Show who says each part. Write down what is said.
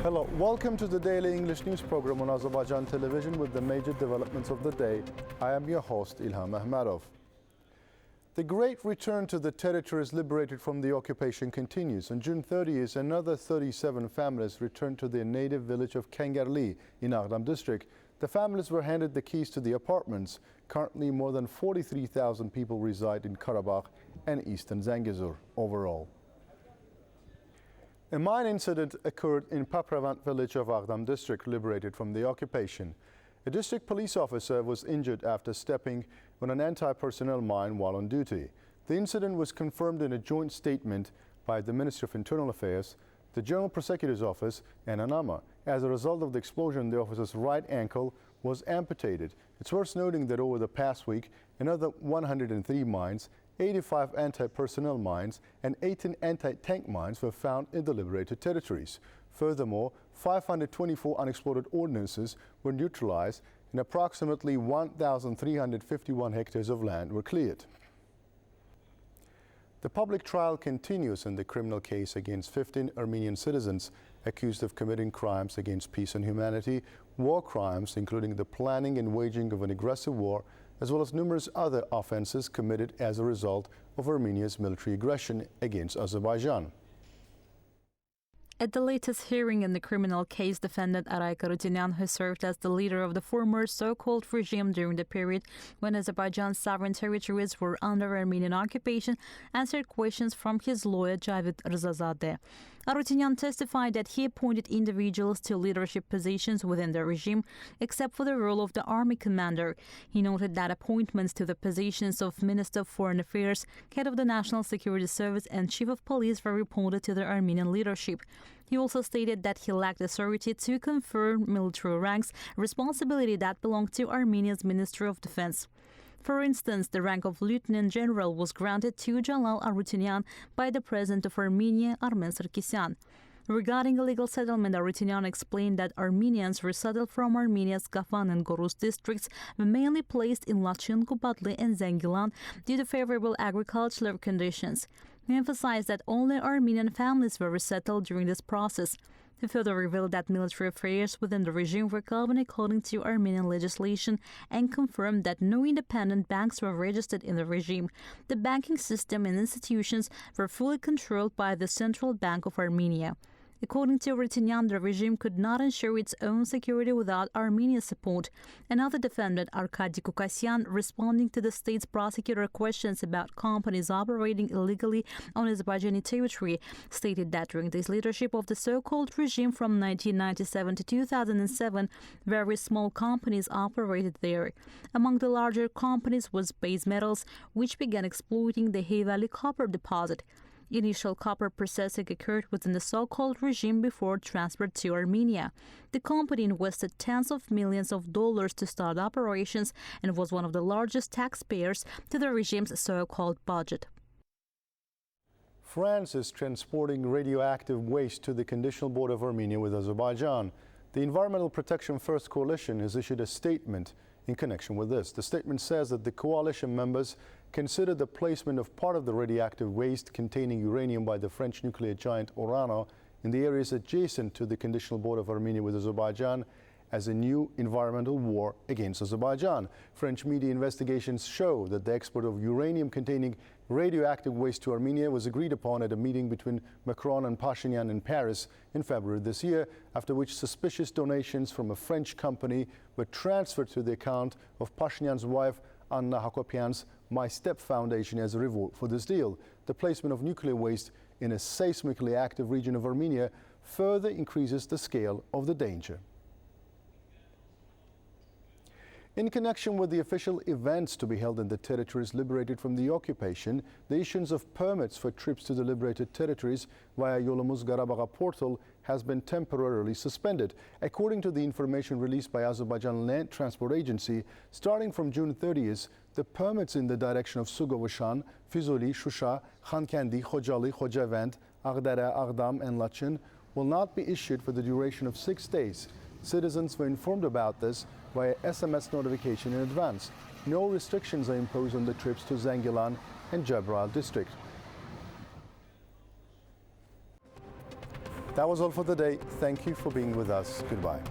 Speaker 1: Hello, welcome to the daily English news program on Azərbaycan Television with the major developments of the day. I am your host, İlham Məmmədov. The great return to the territories liberated from the occupation continues. On June 30th, another 37 families returned to their native village of Kəngarli in Ağdam district. The families were handed the keys to the apartments. Currently, more than 43,000 people reside in Qarabağ and Eastern Zəngəzur overall. A mine incident occurred in Papravant village of Ağdam district, liberated from the occupation. A district police officer was injured after stepping on an anti-personnel mine while on duty. The incident was confirmed in a joint statement by the Ministry of Internal Affairs, the General Prosecutor's Office, and ANAMA. As a result of the explosion, the officer's right ankle was amputated. It's worth noting that over the past week, another 103 mines, 85 anti-personnel mines and 18 anti-tank mines were found in the liberated territories. Furthermore, 524 unexploded ordnances were neutralized and approximately 1,351 hectares of land were cleared. The public trial continues in the criminal case against 15 Armenian citizens accused of committing crimes against peace and humanity, war crimes including the planning and waging of an aggressive war, as well as numerous other offenses committed as a result of Armenia's military aggression against Azerbaijan.
Speaker 2: At the latest hearing in the criminal case, defendant Aray Karutinian, who served as the leader of the former so-called regime during the period when Azerbaijan's sovereign territories were under Armenian occupation, answered questions from his lawyer Javid Rzazadeh. Arutinian testified that he appointed individuals to leadership positions within the regime, except for the role of the army commander. He noted that appointments to the positions of Minister of Foreign Affairs, head of the National Security Service, and chief of police were reported to the Armenian leadership. He also stated that he lacked authority to confer military ranks, responsibility that belonged to Armenia's Ministry of Defense. For instance, the rank of Lieutenant General was granted to Jalal Arutinian by the President of Armenia, Armen Sarkisyan. Regarding illegal settlement, Arutinian explained that Armenians resettled from Armenia's Gafan and Gorus districts were mainly placed in Lachin, Kubadli, and Zengilan due to favorable agricultural conditions. He emphasized that only Armenian families were resettled during this process. He further revealed that military affairs within the regime were governed according to Armenian legislation and confirmed that no independent banks were registered in the regime. The banking system and institutions were fully controlled by the Central Bank of Armenia. According to Arutinian, the regime could not ensure its own security without Armenia's support. Another defendant, Arkady Kukasyan, responding to the state's prosecutor questions about companies operating illegally on Azerbaijani territory, stated that during the leadership of the so-called regime from 1997 to 2007, various small companies operated there. Among the larger companies was Base Metals, which began exploiting the Heyvali copper deposit. Initial copper processing occurred within the so-called regime before transferred to Armenia. The company invested tens of millions of dollars to start operations and was one of the largest taxpayers to the regime's so-called budget.
Speaker 1: France is transporting radioactive waste to the conditional border of Armenia with Azerbaijan. The Environmental Protection First Coalition has issued a statement in connection with this. The statement says that the coalition members consider the placement of part of the radioactive waste containing uranium by the French nuclear giant Orano in the areas adjacent to the conditional border of Armenia with Azerbaijan as a new environmental war against Azerbaijan. French media investigations show that the export of uranium containing radioactive waste to Armenia was agreed upon at a meeting between Macron and Pashinyan in Paris in February this year, after which suspicious donations from a French company were transferred to the account of Pashinyan's wife, Anna Hakopian's My Step Foundation as a reward for this deal. The placement of nuclear waste in a seismically active region of Armenia further increases the scale of the danger. In connection with the official events to be held in the territories liberated from the occupation, the issuance of permits for trips to the liberated territories via Yolumuz Qarabağ portal has been temporarily suspended. According to the information released by Azerbaijan Land Transport Agency, starting from June 30th, the permits in the direction of Sugovushan, Füzuli, Shusha, Xankəndi, Xocalı, Xocavənd, Ağdərə, Ağdam and Laçın will not be issued for the duration of 6 days. Citizens were informed about this via SMS notification in advance. No restrictions are imposed on the trips to Zengilan and Jebral district. That was all for today. Thank you for being with us. Goodbye.